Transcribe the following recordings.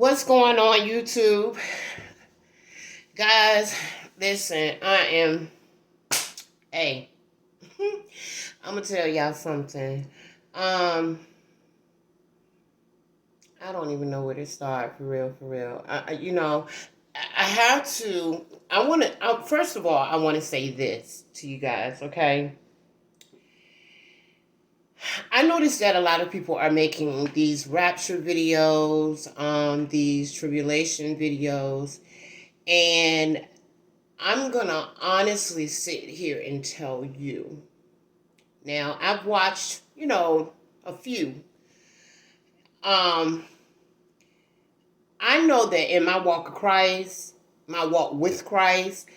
What's going on, YouTube? Guys, listen, hey, I'm gonna tell y'all something. Um, I don't even know where to start, for real, for real. I have to, first of all, I want to say this to you guys, okay? I noticed that a lot of people are making these rapture videos, these tribulation videos, and I'm gonna honestly sit here and tell you. Now, I've watched, a few. Um, I know that in my walk of Christ, my walk with Christ,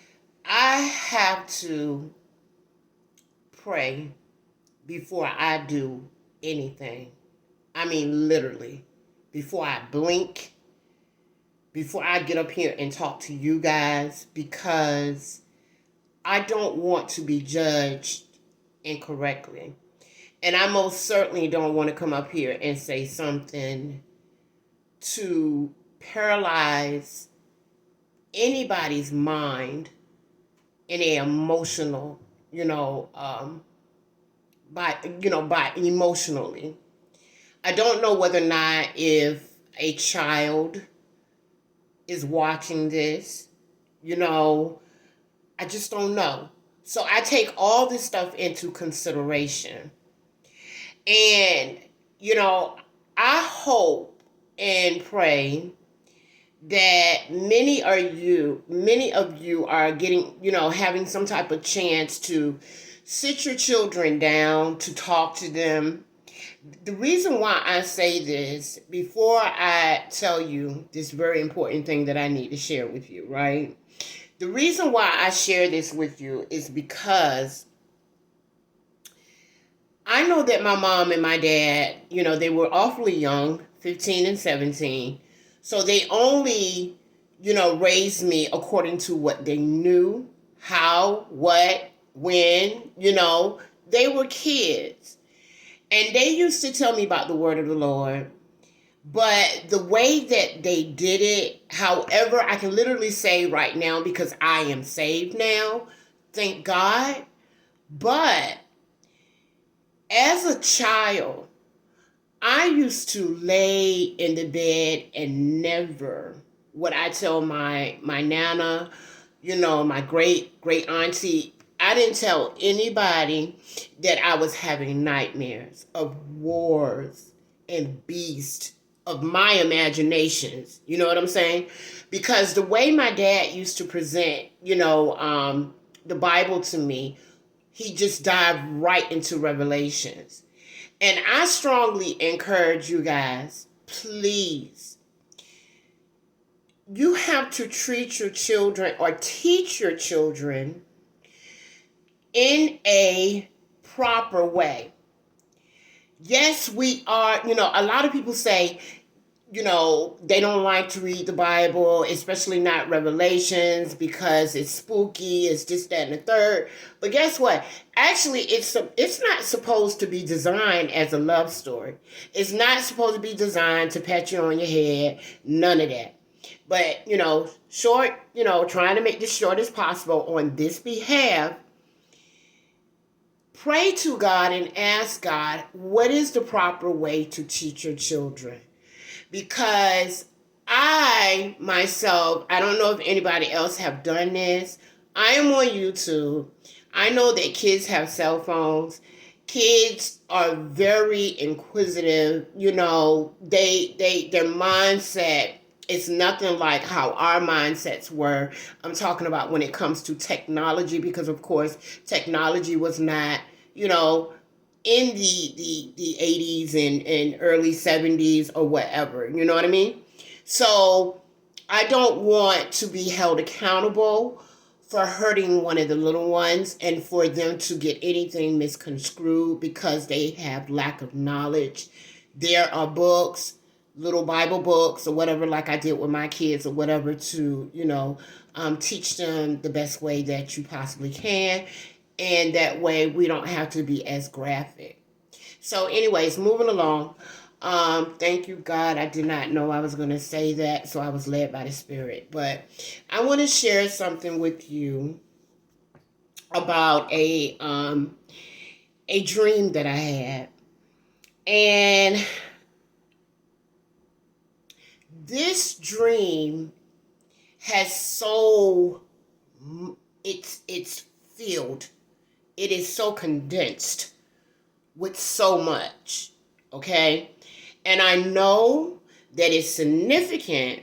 I have to pray before I do anything. I mean, literally, before I blink, before I get up here and talk to you guys, because I don't want to be judged incorrectly. And I most certainly don't want to come up here and say something to paralyze anybody's mind in a emotional, by emotionally. I don't know whether or not if a child is watching this, I just don't know. So I take all this stuff into consideration. And, I hope and pray that many of you are getting, having some type of chance to sit your children down, to talk to them. The reason why I say this, before I tell you this very important thing that I need to share with you, right? The reason why I share this with you is because I know that my mom and my dad, they were awfully young, 15 and 17. So they only, raised me according to what they knew, how, what, when, they were kids. And they used to tell me about the word of the Lord. But the way that they did it, however, I can literally say right now, because I am saved now, thank God. But as a child, I used to lay in the bed and never would I tell my nana, my great auntie. I didn't tell anybody that I was having nightmares of wars and beasts of my imaginations. You know what I'm saying? Because the way my dad used to present, the Bible to me, he just dived right into Revelations. And I strongly encourage you guys, please, you have to treat your children or teach your children in a proper way. Yes, we are, a lot of people say, they don't like to read the Bible, especially not Revelations, because it's spooky, it's this, that, and the third. But guess what? Actually, it's not supposed to be designed as a love story. It's not supposed to be designed to pat you on your head. None of that. But, short, trying to make this short as possible on this behalf, pray to God and ask God, what is the proper way to teach your children? Because I, myself, I don't know if anybody else have done this. I am on YouTube. I know that kids have cell phones. Kids are very inquisitive. Their mindset is nothing like how our mindsets were. I'm talking about when it comes to technology, because of course technology was not, in the 80s and early 70s or whatever. You know what I mean? So I don't want to be held accountable for hurting one of the little ones and for them to get anything misconstrued because they have lack of knowledge. There are books, little Bible books or whatever, like I did with my kids or whatever, to, teach them the best way that you possibly can. And that way we don't have to be as graphic. So anyways, moving along. Thank you, God. I did not know I was going to say that, so I was led by the Spirit. But I want to share something with you about a dream that I had. And this dream has it's filled. It is so condensed with so much. Okay? And I know that it's significant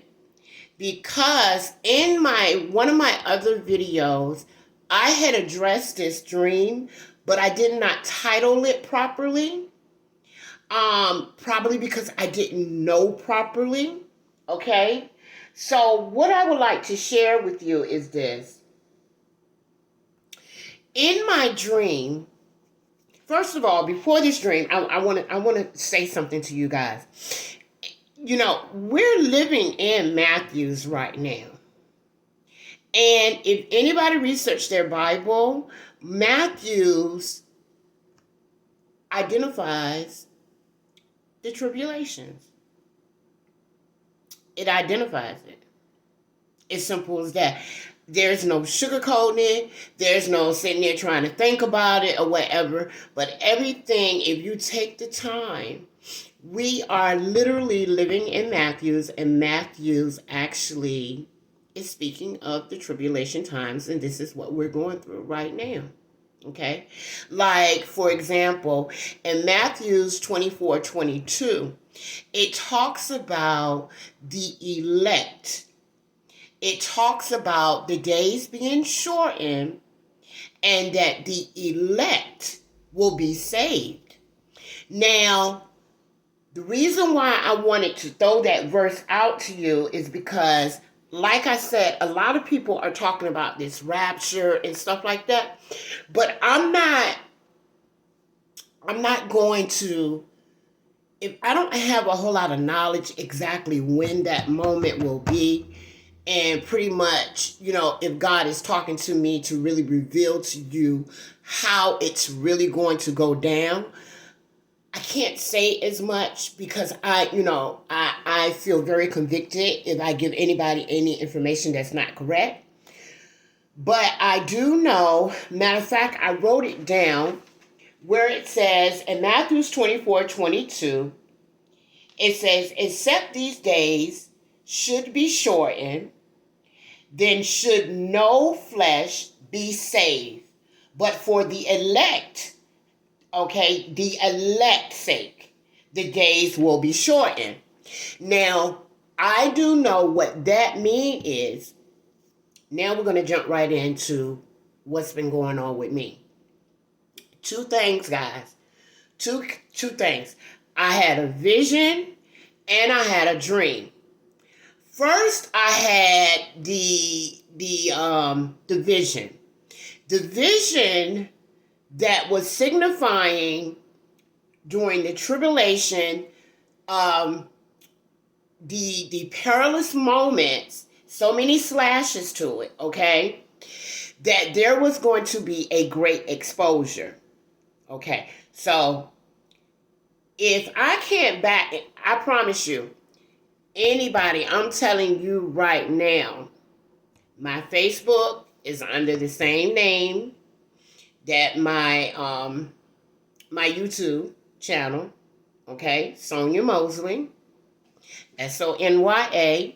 because in one of my other videos, I had addressed this dream, but I did not title it properly. Probably because I didn't know properly. Okay? So what I would like to share with you is this. In my dream, first of all, before this dream, I want to say something to you guys. You know, we're living in Matthew's right now. And if anybody researched their Bible, Matthew's identifies the tribulations. It identifies it. It's simple as that. There's no sugarcoating it. There's no sitting there trying to think about it or whatever. But everything, if you take the time, we are literally living in Matthew's, and Matthew's actually is speaking of the tribulation times, and this is what we're going through right now. Okay? Like, for example, in Matthew's 24:22, it talks about the elect. It talks about the days being shortened and that the elect will be saved. Now, the reason why I wanted to throw that verse out to you is because, like I said, a lot of people are talking about this rapture and stuff like that. But I'm not going to, if I don't have a whole lot of knowledge exactly when that moment will be, and pretty much, you know, if God is talking to me to really reveal to you how it's really going to go down, I can't say as much because I feel very convicted if I give anybody any information that's not correct. But I do know, matter of fact, I wrote it down where it says in Matthew 24:22, it says, except these days should be shortened, then should no flesh be saved. But for the elect, okay, the elect's sake, the days will be shortened. Now, I do know what that means is. Now we're going to jump right into what's been going on with me. Two things, guys. Two things. I had a vision and I had a dream. First, I had the vision. The vision that was signifying during the tribulation, the perilous moments, so many slashes to it, okay, that there was going to be a great exposure. Okay, so if I can't back it, I promise you, anybody, I'm telling you right now, my Facebook is under the same name that my YouTube channel, okay, Sonya Mosley, SonyamOsley.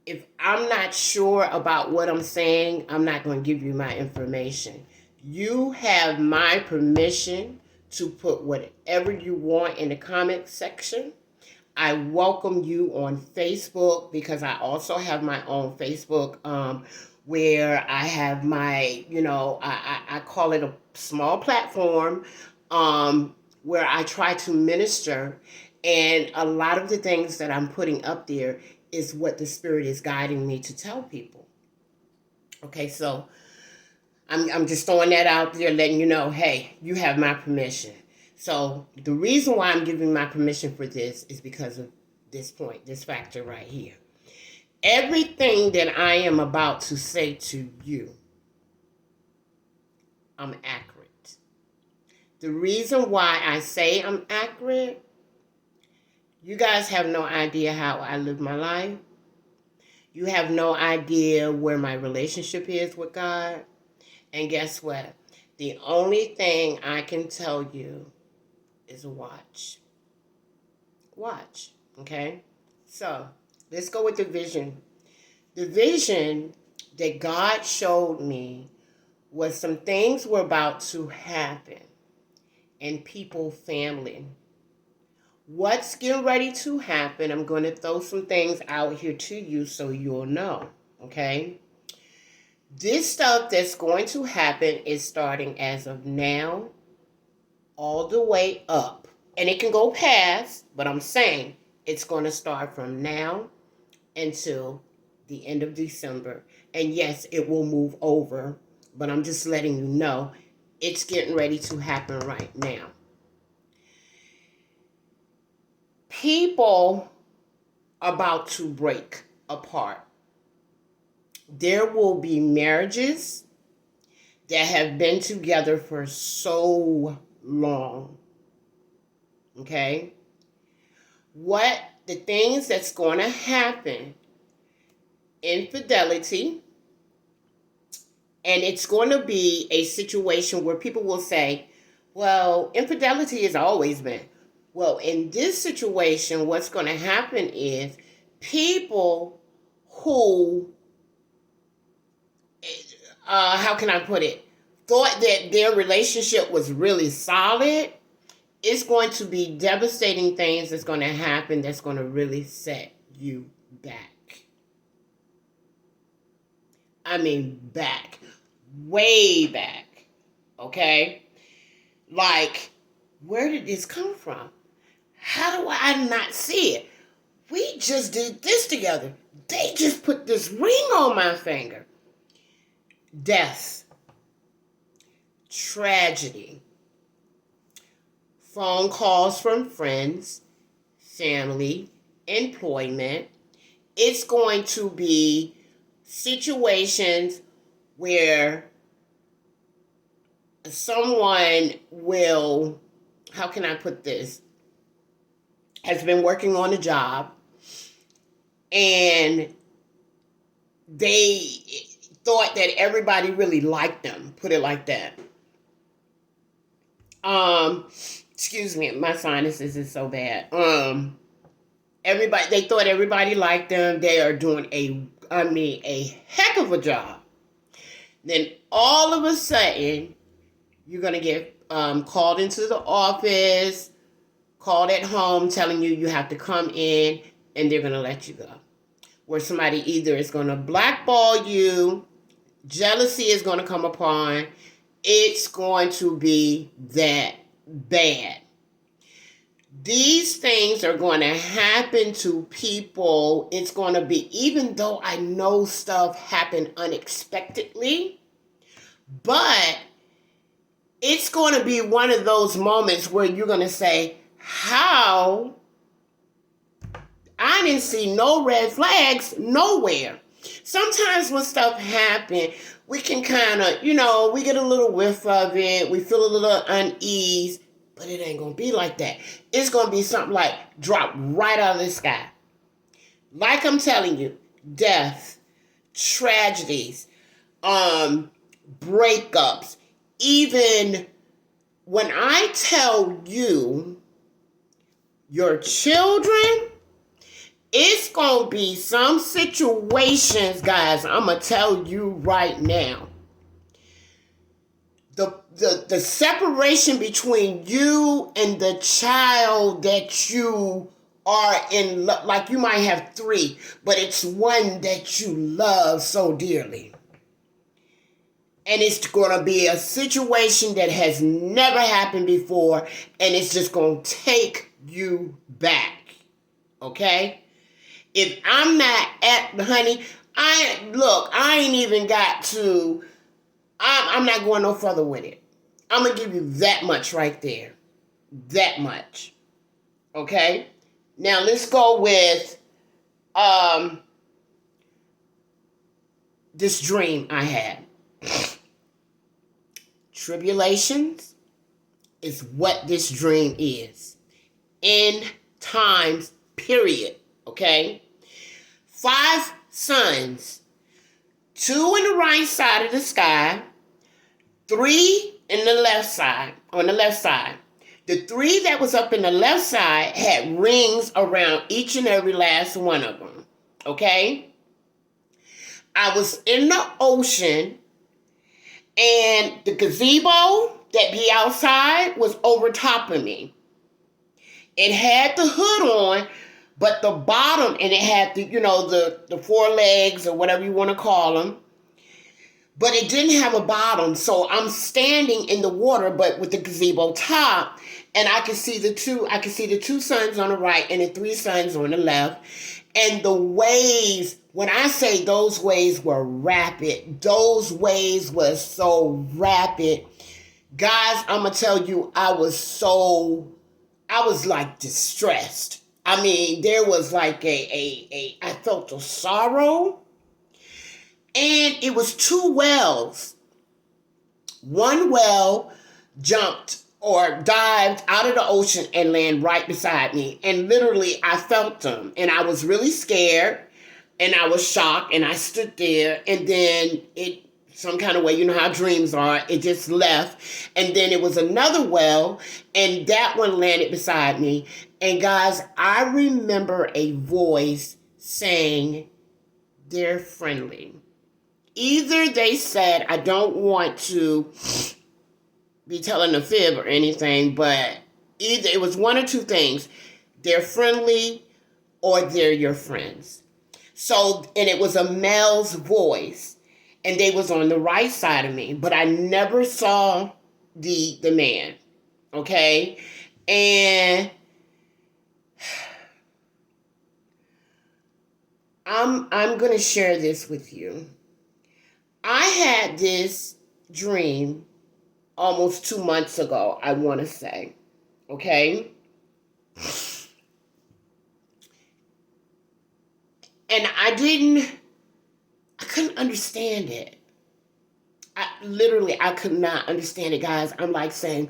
If I'm not sure about what I'm saying, I'm not going to give you my information. You have my permission to put whatever you want in the comment section. I welcome you on Facebook because I also have my own Facebook where I have my, I call it a small platform where I try to minister. And a lot of the things that I'm putting up there is what the Spirit is guiding me to tell people. Okay, so I'm just throwing that out there, letting you know, hey, you have my permission. So the reason why I'm giving my permission for this is because of this point, this factor right here. Everything that I am about to say to you, I'm accurate. The reason why I say I'm accurate, you guys have no idea how I live my life. You have no idea where my relationship is with God. And guess what? The only thing I can tell you is watch. Watch, okay? So, let's go with the vision. The vision that God showed me was some things were about to happen in people's family. What's getting ready to happen? I'm going to throw some things out here to you so you'll know, okay? This stuff that's going to happen is starting as of now all the way up. And it can go past, but I'm saying it's going to start from now until the end of December. And yes, it will move over, but I'm just letting you know it's getting ready to happen right now. People about to break apart. There will be marriages that have been together for so long. Okay? What the things that's going to happen, infidelity, and it's going to be a situation where people will say, well, infidelity has always been. Well, in this situation, what's going to happen is people who, how can I put it, thought that their relationship was really solid, it's going to be devastating things that's going to happen that's going to really set you back. I mean, back. Way back. Okay? Like, where did this come from? How do I not see it? We just did this together. They just put this ring on my finger. Death. Tragedy. Phone calls from friends, family, employment. It's going to be situations where someone will, how can I put this, has been working on a job and they thought that everybody really liked them, put it like that. Excuse me, my sinuses is so bad. They thought everybody liked them. They are doing a heck of a job. Then all of a sudden, you're going to get called into the office, called at home, telling you have to come in, and they're going to let you go. Where somebody either is going to blackball you, jealousy is going to come upon, it's going to be that bad. These things are going to happen to people. It's going to be, even though I know stuff happened unexpectedly, but it's going to be one of those moments where you're going to say, how? I didn't see no red flags nowhere. Sometimes when stuff happens, we can kind of, we get a little whiff of it. We feel a little unease, but it ain't going to be like that. It's going to be something like drop right out of the sky. Like I'm telling you, death, tragedies, breakups. Even when I tell you, your children, it's going to be some situations, guys, I'm going to tell you right now. The separation between you and the child that you are in, like you might have 3, but it's one that you love so dearly. And it's going to be a situation that has never happened before, and it's just going to take you back. Okay? If I'm not honey, I ain't even got to, I'm not going no further with it. I'm going to give you that much right there. That much. Okay? Now let's go with this dream I had. Tribulations, is what this dream is. End times, period. Okay? 5 suns, 2 on the right side of the sky, 3 in the left side, on the left side. The 3 that was up in the left side had rings around each and every last one of them. Okay? I was in the ocean, and the gazebo that be outside was over top of me. It had the hood on, but the bottom, and it had the 4 legs or whatever you want to call them, but it didn't have a bottom. So I'm standing in the water, but with the gazebo top, and I could see the two suns on the right and the 3 suns on the left. And the waves, when I say those waves were rapid, those waves were so rapid. Guys, I'm going to tell you, I was like distressed. I mean, there was like I felt a sorrow. And it was 2 wells. One well jumped or dived out of the ocean and landed right beside me. And literally, I felt them. And I was really scared. And I was shocked. And I stood there. And then some kind of way, you know how dreams are, it just left. And then it was another well. And that one landed beside me. And guys, I remember a voice saying, "They're friendly." Either they said, I don't want to be telling a fib or anything, but either it was one or 2 things. They're friendly or they're your friends. So, and it was a male's voice, and they was on the right side of me, but I never saw the man. Okay? And I'm going to share this with you. I had this dream almost 2 months ago, I want to say. Okay? And I couldn't understand it. I could not understand it, guys. I'm like saying,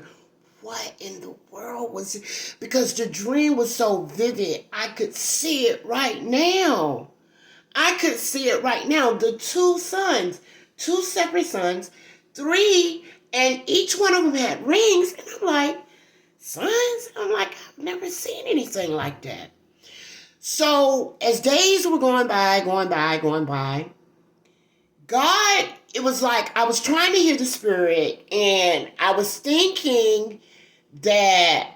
what in the world was it? Because the dream was so vivid. I could see it right now. The 2 suns, 2 separate suns, 3, and each one of them had rings. And I'm like, suns? I'm like, I've never seen anything like that. So as days were going by, God, it was like I was trying to hear the Spirit, and I was thinking that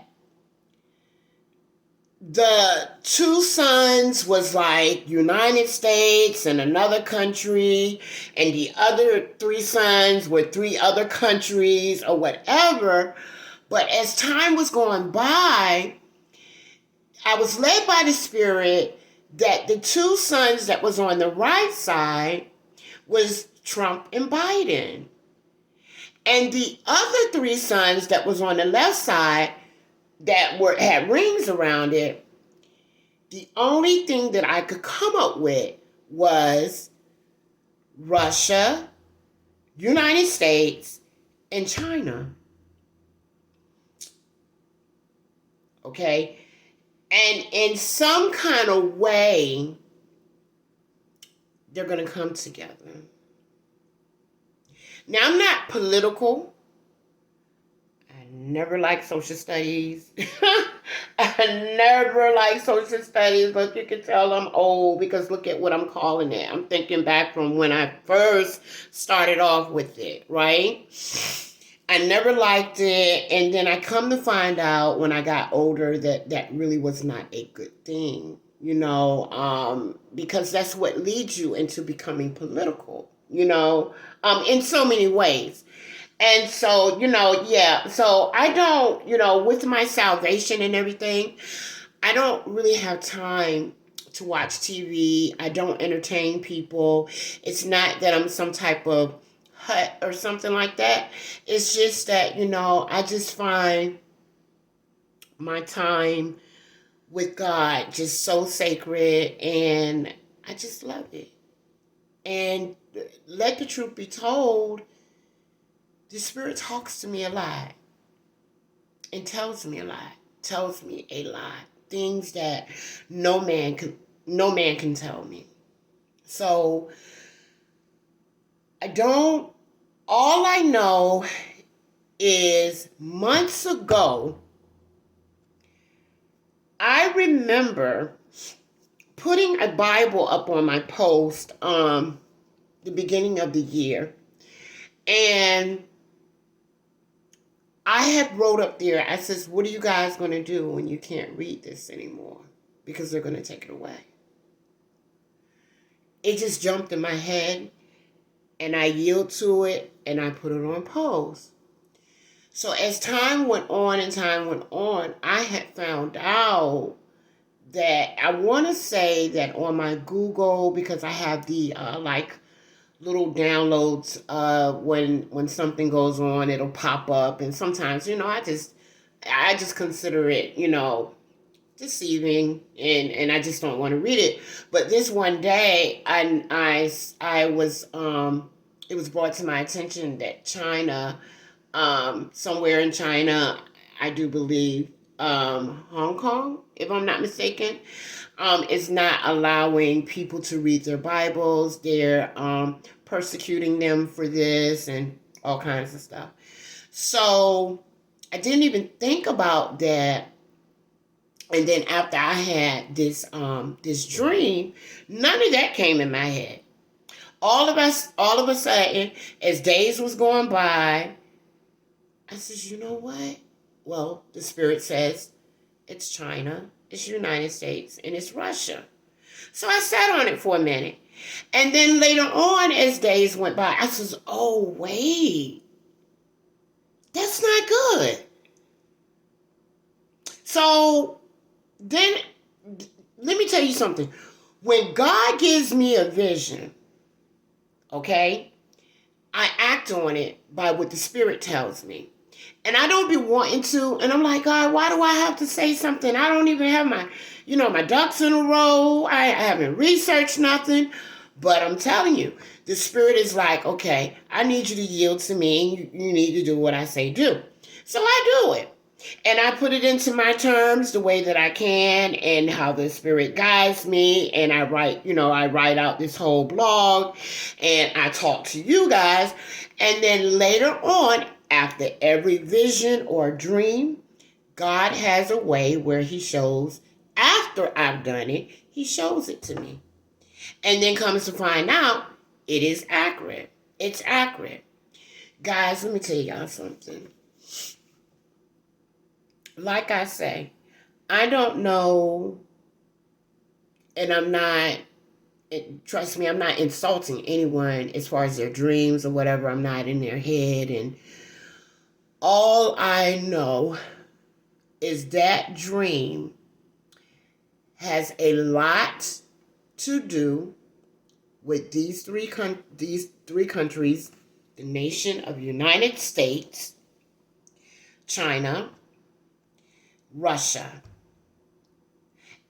the 2 suns was like United States and another country, and the other 3 suns were 3 other countries or whatever. But as time was going by, I was led by the Spirit that the 2 suns that was on the right side was Trump and Biden. And the other 3 suns that was on the left side that had rings around it, the only thing that I could come up with was Russia, United States, and China. Okay? And in some kind of way, they're going to come together. Now, I'm not political. I never liked social studies. I never liked social studies, but you can tell I'm old because look at what I'm calling it. I'm thinking back from when I first started off with it, right? I never liked it, and then I come to find out when I got older that really was not a good thing, because that's what leads you into becoming political, in so many ways. And so, so I don't, with my salvation and everything, I don't really have time to watch TV. I don't entertain people. It's not that I'm some type of hut or something like that. It's just that, I just find my time with God just so sacred, and I just love it. And let the truth be told, the Spirit talks to me a lot. and tells me a lot. Tells me a lot. Things that no man can tell me. So all I know is months ago, I remember putting a Bible up on my post the beginning of the year, and I had wrote up there, I says, what are you guys going to do when you can't read this anymore? Because they're going to take it away. It just jumped in my head, and I yield to it, and I put it on post. So as time went on, I had found out that I want to say that on my Google, because I have the little downloads, when something goes on, it'll pop up, and sometimes I just consider it deceiving, and I just don't want to read it. But this one day, I was it was brought to my attention that China, somewhere in China, I do believe, Hong Kong, if I'm not mistaken, is not allowing people to read their Bibles. They're persecuting them for this and all kinds of stuff. So I didn't even think about that. And then after I had this dream, none of that came in my head. All of a sudden, as days was going by, I says, you know what? Well, the Spirit says it's China, it's United States, and it's Russia. So I sat on it for a minute. And then later on, as days went by, I says, oh, wait. That's not good. So then, let me tell you something. When God gives me a vision, okay, I act on it by what the Spirit tells me. And I don't be wanting to, and I'm like, God, why do I have to say something? I don't even have my ducks in a row. I haven't researched nothing. But I'm telling you, the Spirit is like, okay, I need you to yield to me, and you need to do what I say do. So I do it. And I put it into my terms the way that I can, and how the Spirit guides me. And I write out this whole blog, and I talk to you guys. And then later on, after every vision or dream, God has a way where he shows, after I've done it, he shows it to me. And then comes to find out, it is accurate. It's accurate. Guys, let me tell y'all something. Like I say, I don't know, and trust me, I'm not insulting anyone as far as their dreams or whatever. I'm not in their head. And all I know is that dream has a lot to do with these three countries, the nation of United States, China, Russia.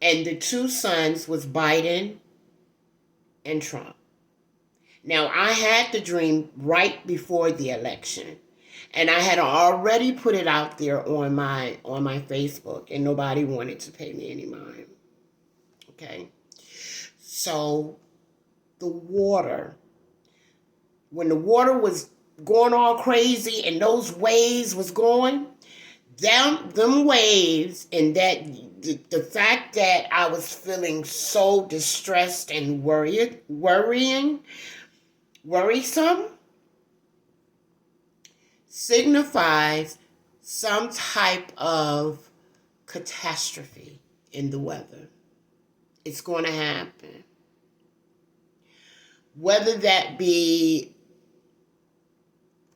And the two sons was Biden and Trump. Now, I had the dream right before the election, and I had already put it out there on my Facebook, and nobody wanted to pay me any mind. Okay? So, when the water was going all crazy and those waves was going, them waves, and that the fact that I was feeling so distressed and worrisome, signifies some type of catastrophe in the weather. It's going to happen. Whether that be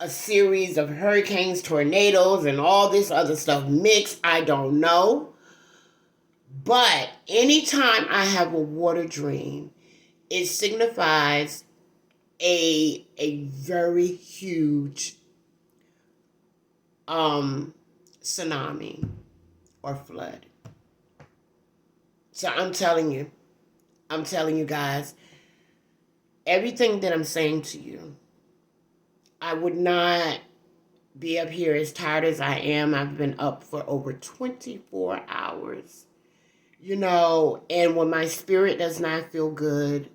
a series of hurricanes, tornadoes, and all this other stuff mixed, I don't know. But anytime I have a water dream, it signifies a very huge tsunami or flood. So I'm telling you guys, everything that I'm saying to you, I would not be up here as tired as I am. I've been up for over 24 hours. And when my spirit does not feel good,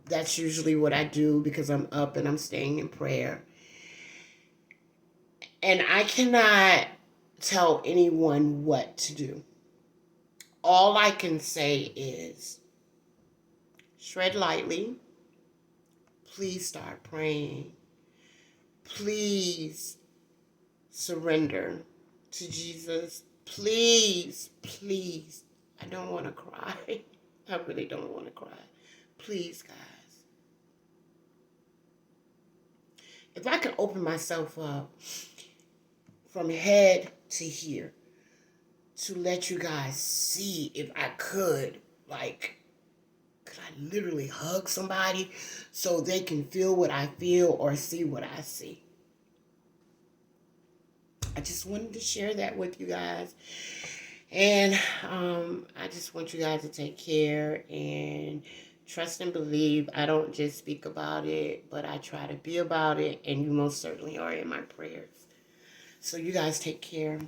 that's usually what I do because I'm up and I'm staying in prayer. And I cannot tell anyone what to do. All I can say is tread lightly. Please start praying. Please surrender to Jesus. Please, please. I don't want to cry. I really don't want to cry. Please, guys. If I could open myself up from head to here to let you guys see, if I could I literally hug somebody so they can feel what I feel or see what I see? I just wanted to share that with you guys. And I just want you guys to take care and trust and believe. I don't just speak about it, but I try to be about it. And you most certainly are in my prayers. So you guys take care.